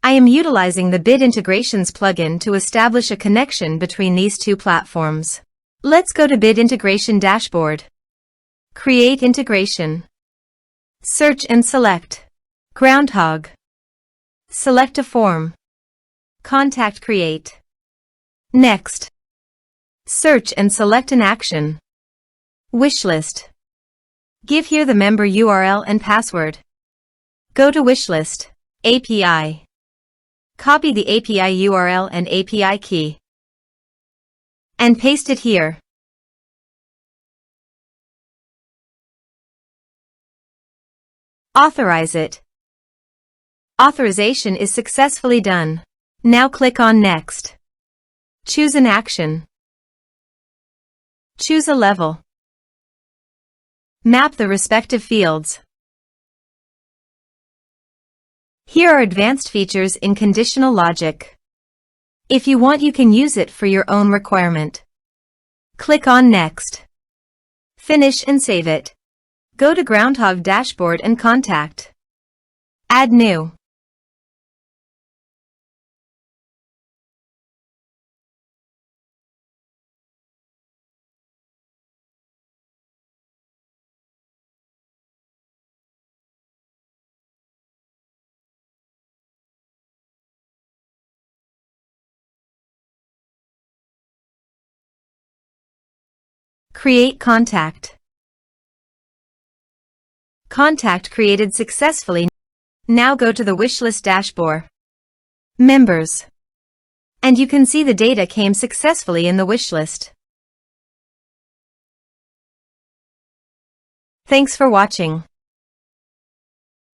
I am utilizing the Bid Integrations plugin to establish a connection between these two platforms. Let's go to Bid Integration Dashboard. Create Integration. Search and select Groundhogg. Select a form. Contact Create. Next. Search and select an action. WishList. Give here the member URL and password. Go to WishList API. Copy the API URL and API key. And paste it here. Authorize it. Authorization is successfully done. Now click on Next. Choose an action. Choose a level. Map the respective fields. Here are advanced features in conditional logic. If you want, you can use it for your own requirement. Click on Next. Finish and save it. Go to Groundhogg Dashboard and Contact. Add New. Create contact. Contact created successfully. Now go to the WishList dashboard. Members. And you can see the data came successfully in the wishlist. Thanks for watching.